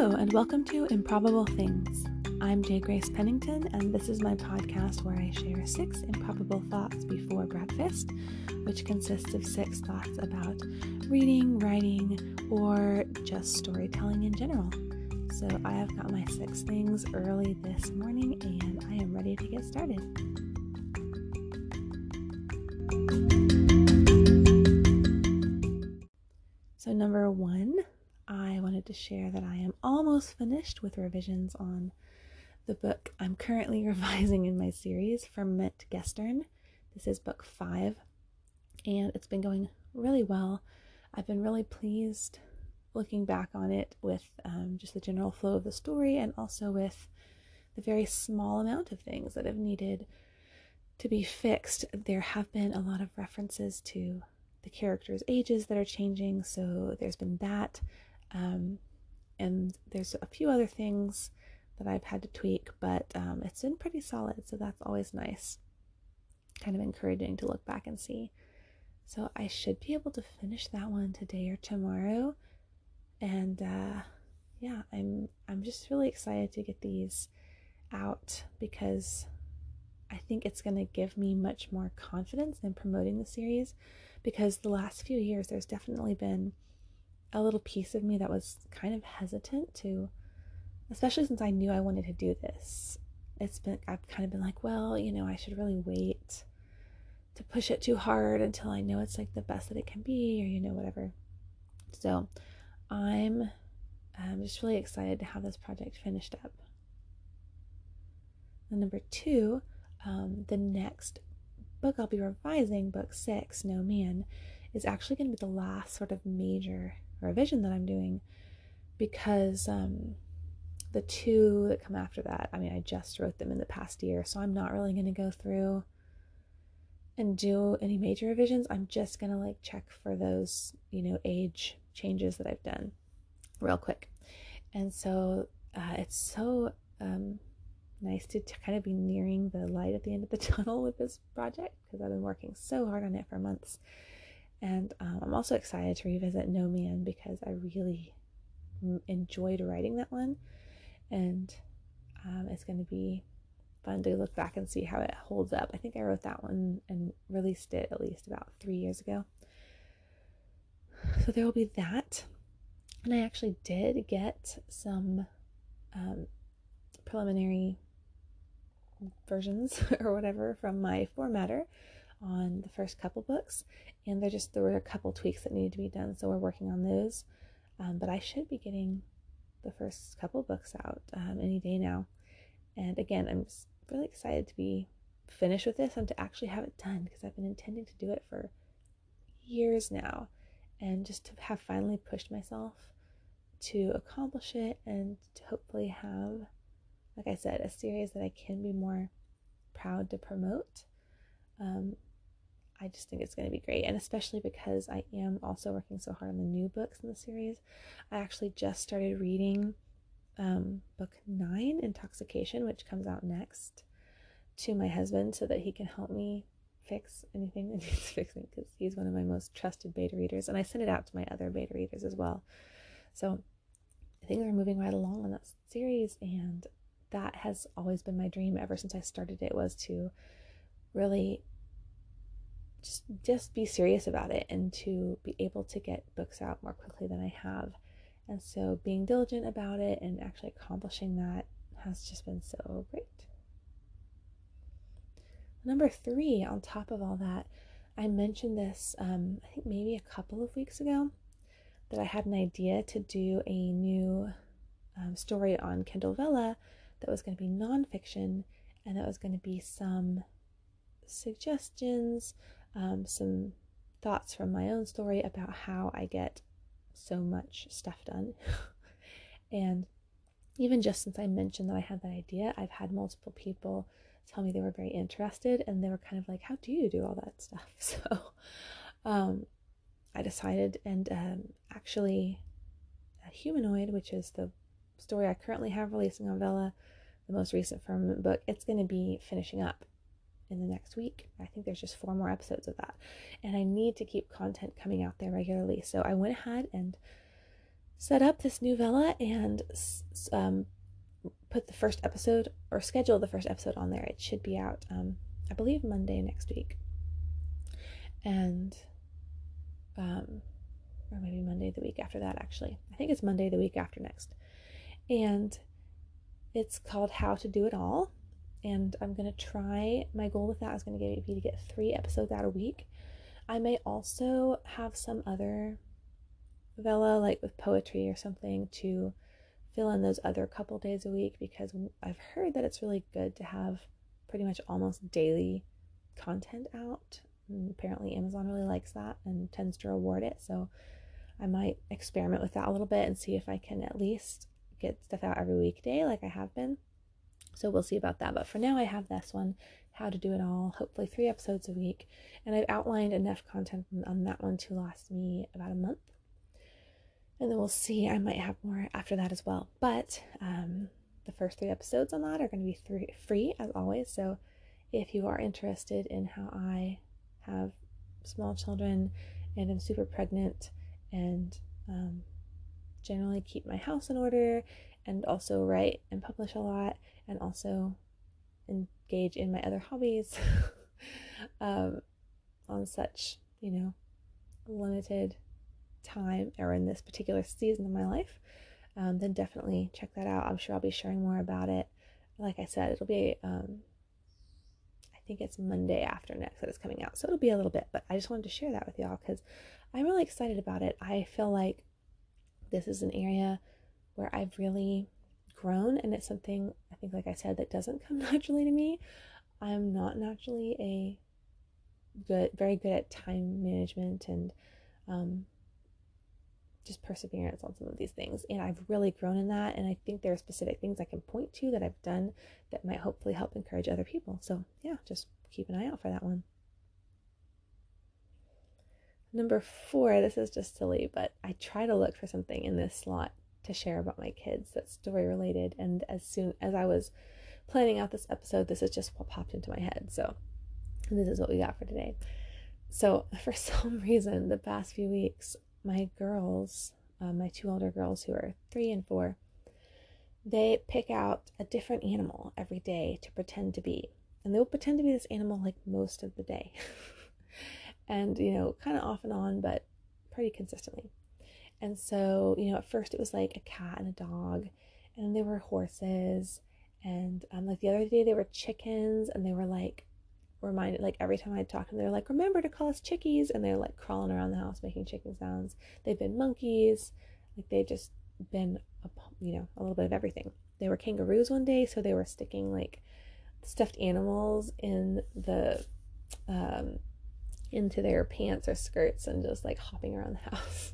Hello, and welcome to Improbable Things. I'm J. Grace Pennington, and this is my podcast where I share 6 improbable thoughts before breakfast, which consists of 6 thoughts about reading, writing, or just storytelling in general. So I have got my 6 things early this morning, and I am ready to get started. So number 1, I wanted to share that I am almost finished with revisions on the book I'm currently revising in my series, Ferment Gestern. This is book 5, and it's been going really well. I've been really pleased looking back on it with just the general flow of the story, and also with the very small amount of things that have needed to be fixed. There have been a lot of references to the characters' ages that are changing, so there's been that. And there's a few other things that I've had to tweak, but it's been pretty solid, so that's always nice. Kind of encouraging to look back and see. So I should be able to finish that one today or tomorrow. And yeah, I'm just really excited to get these out, because I think it's going to give me much more confidence in promoting the series, because the last few years there's definitely been a little piece of me that was kind of hesitant to, especially since I knew I wanted to do this. I've kind of been like, well, I should really wait to push it too hard until I know it's like the best that it can be, or whatever. So I'm just really excited to have this project finished up. And number 2, the next book I'll be revising, book 6, No Man, is actually going to be the last sort of major revision that I'm doing, because the 2 that come after that, I just wrote them in the past year, so I'm not really going to go through and do any major revisions. I'm just going to check for those, age changes that I've done real quick. And so it's so nice to kind of be nearing the light at the end of the tunnel with this project, because I've been working so hard on it for months. And I'm also excited to revisit No Man, because I really enjoyed writing that one, and it's going to be fun to look back and see how it holds up. I think I wrote that one and released it at least about 3 years ago. So there will be that. And I actually did get some preliminary versions or whatever from my formatter on the first couple books, and there were a couple tweaks that needed to be done, so we're working on those. But I should be getting the first couple books out any day now. And again, I'm just really excited to be finished with this and to actually have it done, because I've been intending to do it for years now, and just to have finally pushed myself to accomplish it, and to hopefully have, like I said, a series that I can be more proud to promote. I just think it's going to be great, and especially because I am also working so hard on the new books in the series. I actually just started reading book 9, Intoxication, which comes out next, to my husband, so that he can help me fix anything that needs fixing, because he's one of my most trusted beta readers, and I sent it out to my other beta readers as well. So things are moving right along in that series, and that has always been my dream ever since I started it, was to really just be serious about it, and to be able to get books out more quickly than I have. And so being diligent about it and actually accomplishing that has just been so great. Number 3, on top of all that, I mentioned this I think maybe a couple of weeks ago, that I had an idea to do a new story on Kindle Vella that was going to be nonfiction, and that was going to be some suggestions, some thoughts from my own story about how I get so much stuff done. And even just since I mentioned that I had that idea, I've had multiple people tell me they were very interested, and they were kind of like, how do you do all that stuff? So I decided, and actually Humanoid, which is the story I currently have releasing on Vella, the most recent Firmament book, it's going to be finishing up in the next week. I think there's just 4 more episodes of that, and I need to keep content coming out there regularly. So I went ahead and set up this new villa and put the first episode, or schedule the first episode on there. It should be out, I believe, Monday next week. And, or maybe Monday the week after that, actually. I think it's Monday the week after next. And it's called How to Do It All. And I'm going to try, my goal with that is going to be to get 3 episodes out a week. I may also have some other villa, like with poetry or something, to fill in those other couple days a week, because I've heard that it's really good to have pretty much almost daily content out. And apparently Amazon really likes that and tends to reward it. So I might experiment with that a little bit and see if I can at least get stuff out every weekday like I have been. So we'll see about that. But for now, I have this one, How to Do It All, hopefully 3 episodes a week. And I've outlined enough content on that one to last me about a month. And then we'll see. I might have more after that as well. But the first 3 episodes on that are going to be free, as always. So if you are interested in how I have small children and am super pregnant and generally keep my house in order, and also write and publish a lot, and also engage in my other hobbies on such, limited time, or in this particular season of my life, then definitely check that out. I'm sure I'll be sharing more about it. Like I said, it'll be, I think it's Monday after next that it's coming out, so it'll be a little bit, but I just wanted to share that with y'all because I'm really excited about it. I feel like this is an area where I've really grown, and it's something, I think, like I said, that doesn't come naturally to me. I'm not naturally very good at time management and just perseverance on some of these things, and I've really grown in that, and I think there are specific things I can point to that I've done that might hopefully help encourage other people. So yeah, just keep an eye out for that one. Number 4, this is just silly, but I try to look for something in this slot to share about my kids that's story related, and as soon as I was planning out this episode, this is just what popped into my head. So this is what we got for today. So for some reason, the past few weeks, my girls, my 2 older girls who are 3 and 4, they pick out a different animal every day to pretend to be, and they'll pretend to be this animal like most of the day. And kind of off and on, but pretty consistently. And so, at first it was like a cat and a dog, and then there were horses, and like the other day they were chickens, and they were like reminded, like every time I'd talk to them, they're like, remember to call us chickies, and they're like crawling around the house making chicken sounds. They've been monkeys, like they've just been a little bit of everything. They were kangaroos one day, so they were sticking like stuffed animals in the into their pants or skirts and just like hopping around the house.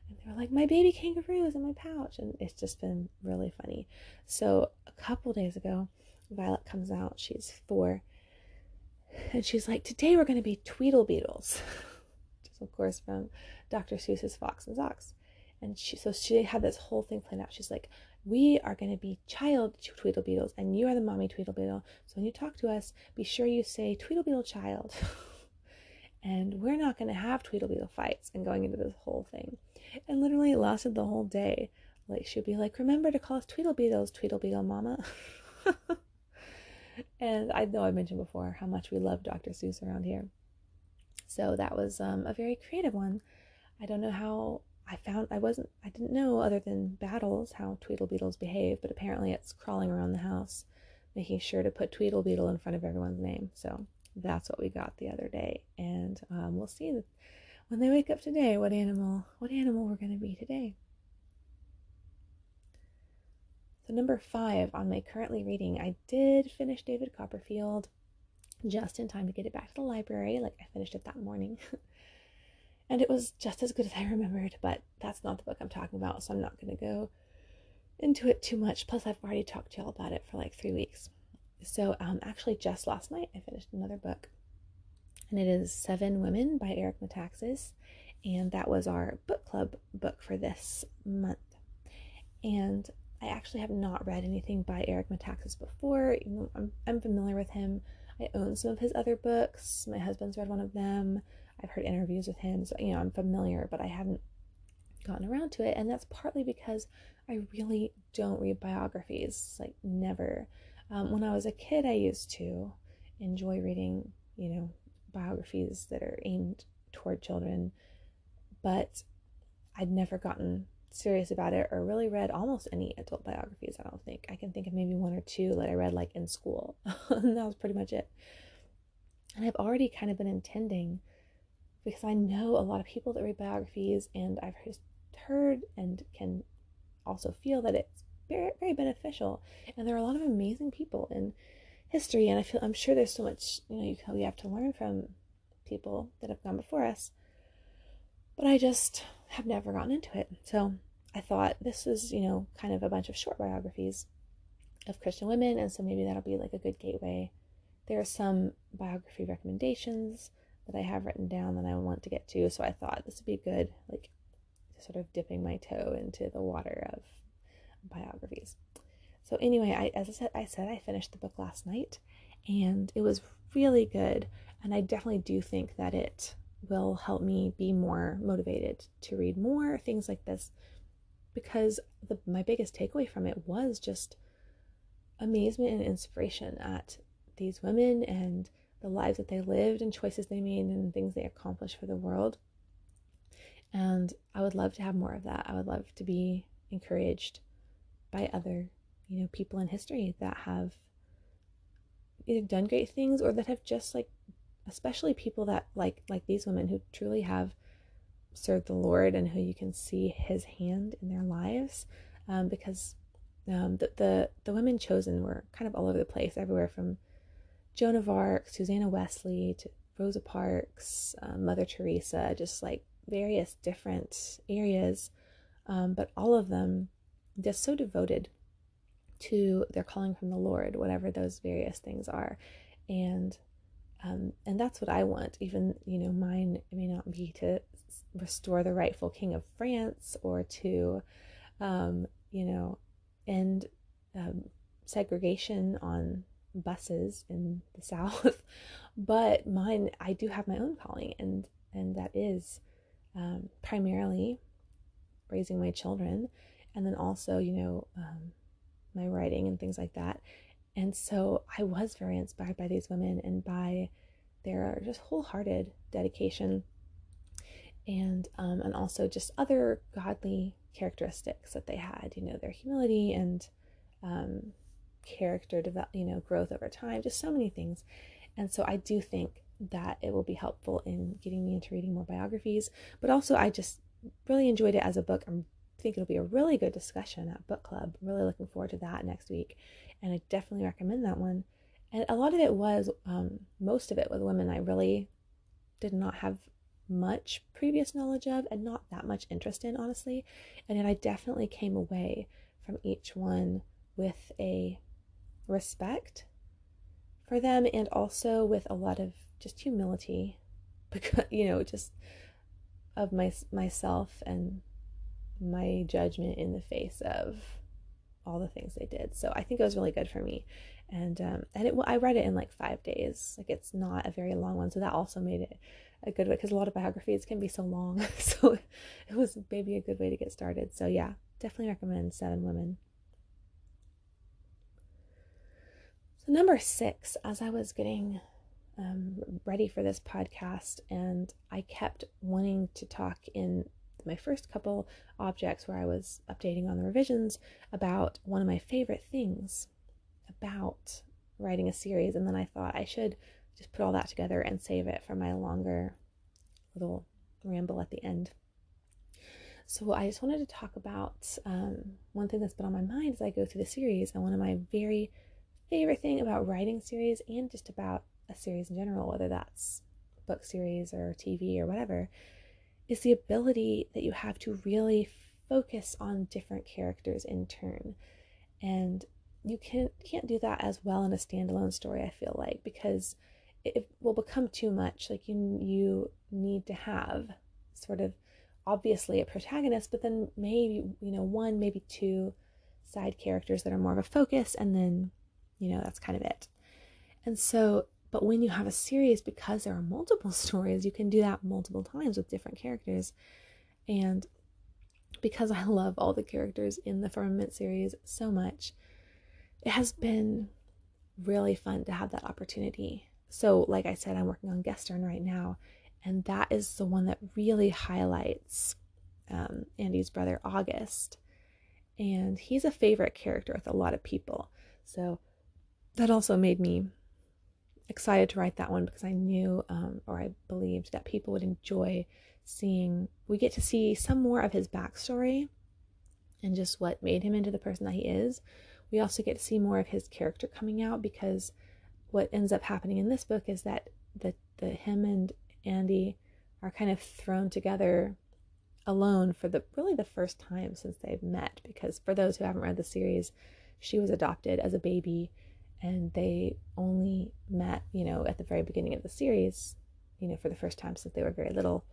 And they were like, my baby kangaroo is in my pouch, and it's just been really funny. So a couple days ago, Violet comes out, she's 4, and she's like, today we're going to be Tweedle-Beetles, which is of course from Dr. Seuss's Fox and Socks. And she had this whole thing planned out. She's like, we are going to be child Tweedle-Beetles, and you are the mommy Tweedle-Beetle. So when you talk to us, be sure you say Tweedle-Beetle child. And we're not going to have Tweedle-Beetle fights, and going into this whole thing. And literally it lasted the whole day. Like, she'd be like, remember to call us Tweedle-Beetles, Tweedle-Beetle mama. And I know I mentioned before how much we love Dr. Seuss around here. So that was a very creative one. I don't know how I didn't know, other than battles, how Tweedle-Beetles behave, but apparently it's crawling around the house, making sure to put Tweedle-Beetle in front of everyone's name. So that's what we got the other day, and we'll see when they wake up today what animal we're going to be today. So number 5 on my currently reading, I did finish David Copperfield just in time to get it back to the library. Like, I finished it that morning. And it was just as good as I remembered, but that's not the book I'm talking about, so I'm not going to go into it too much. Plus, I've already talked to y'all about it for like 3 weeks. So actually just last night I finished another book, and it is 7 Women by Eric Metaxas, and that was our book club book for this month. And I actually have not read anything by Eric Metaxas before. I'm familiar with him. I own some of his other books. My husband's read one of them. I've heard interviews with him, so I'm familiar, but I hadn't gotten around to it. And that's partly because I really don't read biographies, like never. When I was a kid, I used to enjoy reading, biographies that are aimed toward children, but I'd never gotten serious about it or really read almost any adult biographies. I don't think I can think of maybe one or two that I read like in school. And that was pretty much it. And I've already kind of been intending, because I know a lot of people that read biographies, and I've heard and can also feel that it's very, very beneficial. And there are a lot of amazing people in history, and I'm sure there's so much, we have to learn from people that have gone before us. But I just have never gotten into it. So I thought this was, kind of a bunch of short biographies of Christian women, and so maybe that'll be like a good gateway. There are some biography recommendations that I have written down that I want to get to, so I thought this would be good, like sort of dipping my toe into the water of biographies. So anyway, as I said, I finished the book last night, and it was really good, and I definitely do think that it will help me be more motivated to read more things like this, because my biggest takeaway from it was just amazement and inspiration at these women and the lives that they lived and choices they made and things they accomplished for the world. And I would love to have more of that. I would love to be encouraged by other, people in history that have either done great things or that have just especially people that like these women who truly have served the Lord and who you can see his hand in their lives, because the women chosen were kind of all over the place, everywhere from Joan of Arc, Susanna Wesley, to Rosa Parks, Mother Teresa, just like various different areas, but all of them just so devoted to their calling from the Lord, whatever those various things are. And that's what I want. Even, mine may not be to restore the rightful king of France or to, end segregation on buses in the South, but mine, I do have my own calling, and that is primarily raising my children, and then also, my writing and things like that. And so I was very inspired by these women and by their just wholehearted dedication, and also just other godly characteristics that they had, their humility and character growth over time, just so many things. And so I do think that it will be helpful in getting me into reading more biographies, but also I just really enjoyed it as a book. I think it'll be a really good discussion at book club. I'm really looking forward to that next week, and I definitely recommend that one. And a lot of it was, most of it was women I really did not have much previous knowledge of and not that much interest in, honestly. And then I definitely came away from each one with a respect for them, and also with a lot of just humility, because just of myself and my judgment in the face of all the things they did. So I think it was really good for me, and I read it in like 5 days. Like, it's not a very long one, so that also made it a good way, because a lot of biographies can be so long. So it was maybe a good way to get started. So yeah, definitely recommend 7 Women. So number 6, as I was getting ready for this podcast, and I kept wanting to talk in my first couple objects where I was updating on the revisions about one of my favorite things about writing a series, and then I thought I should just put all that together and save it for my longer little ramble at the end. So I just wanted to talk about one thing that's been on my mind as I go through the series, and one of my very favorite thing about writing series, and just about a series in general, whether that's book series or TV or whatever, is the ability that you have to really focus on different characters in turn. And you can't do that as well in a standalone story, I feel like, because it will become too much. Like, you need to have sort of obviously a protagonist, but then maybe, one, maybe 2 side characters that are more of a focus, and then, that's kind of it. And so, but when you have a series, because there are multiple stories, you can do that multiple times with different characters. And because I love all the characters in the Firmament series so much, it has been really fun to have that opportunity. So like I said, I'm working on Gestern right now, and that is the one that really highlights Andy's brother August, and he's a favorite character with a lot of people. So that also made me excited to write that one, because I knew or I believed that people would enjoy seeing, we get to see some more of his backstory and just what made him into the person that he is. We also get to see more of his character coming out, because what ends up happening in this book is that him and Andy are kind of thrown together alone for really the first time since they've met. Because for those who haven't read the series, she was adopted as a baby, and they only met, at the very beginning of the series, for the first time since they were very little.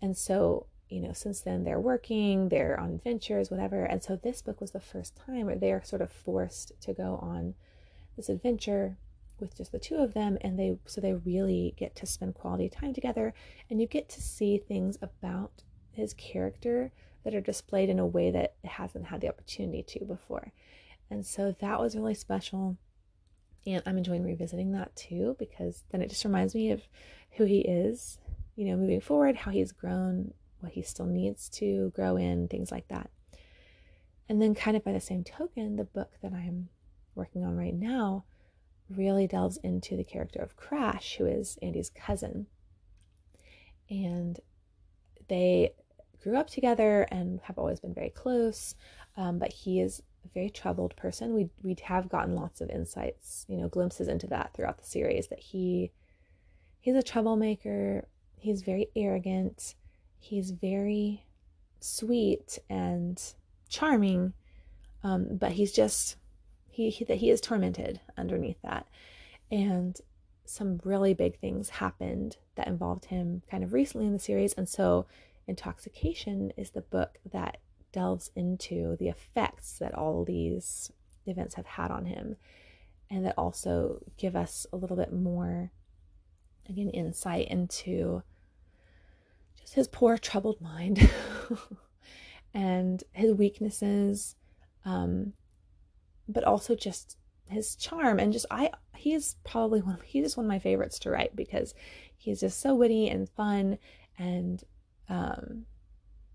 And so, since then they're working, they're on adventures, whatever. And so this book was the first time where they're sort of forced to go on this adventure with just the two of them, and they really get to spend quality time together, and you get to see things about his character that are displayed in a way that it hasn't had the opportunity to before. And so that was really special, and I'm enjoying revisiting that too, because then it just reminds me of who he is, moving forward, how he's grown, what he still needs to grow in, things like that. And then kind of by the same token, the book that I'm working on right now really delves into the character of Crash, who is Andy's cousin. And they grew up together and have always been very close, but he is a very troubled person. We have gotten lots of insights, glimpses into that throughout the series, that he's a troublemaker. He's very arrogant. He's very sweet and charming, but he's just he is tormented underneath that. And some really big things happened that involved him kind of recently in the series. And so Intoxication is the book that delves into the effects that all these events have had on him, and that also give us a little bit more, again, insight into just his poor, troubled mind and his weaknesses, but also just his charm. And just he's just one of my favorites to write, because he's just so witty and fun, and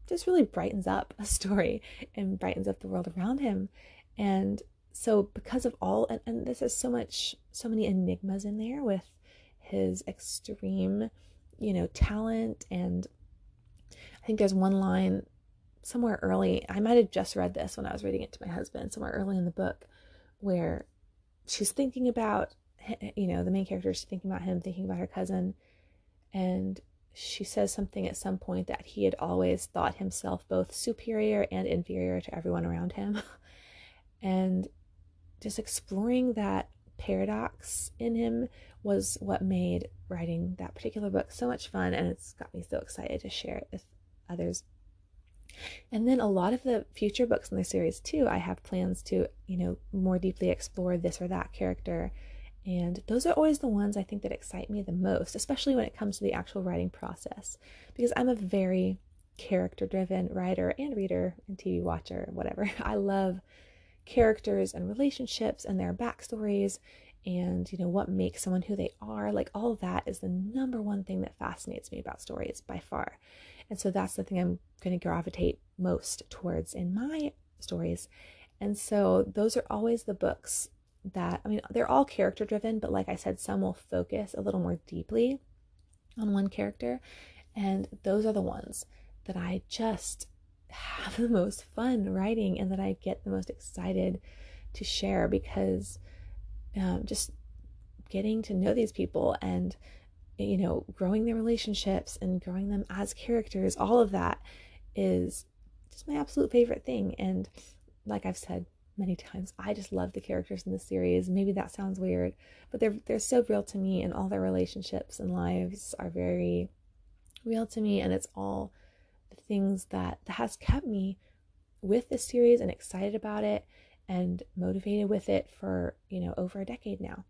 just really brightens up a story and brightens up the world around him. And so because of all, and this is so many enigmas in there with his extreme, talent. And I think there's one line somewhere early, I might have just read this when I was reading it to my husband, somewhere early in the book, where she's thinking about, the main character is thinking about him, thinking about her cousin, and she says something at some point that he had always thought himself both superior and inferior to everyone around him. And just exploring that paradox in him was what made writing that particular book so much fun, and it's got me so excited to share it with others. And then a lot of the future books in the series too, I have plans to, more deeply explore this or that character. And those are always the ones I think that excite me the most, especially when it comes to the actual writing process, because I'm a very character-driven writer and reader and TV watcher, whatever. I love characters and relationships and their backstories, and what makes someone who they are. Like, all of that is the number one thing that fascinates me about stories by far. And so that's the thing I'm going to gravitate most towards in my stories. And so those are always the books that, they're all character driven, but like I said, some will focus a little more deeply on one character. And those are the ones that I just have the most fun writing, and that I get the most excited to share, because just getting to know these people and, growing their relationships and growing them as characters, all of that is just my absolute favorite thing. And like I've said many times, I just love the characters in the series. Maybe that sounds weird, but they're so real to me, and all their relationships and lives are very real to me. And it's all the things that has kept me with this series and excited about it and motivated with it for, over a decade now.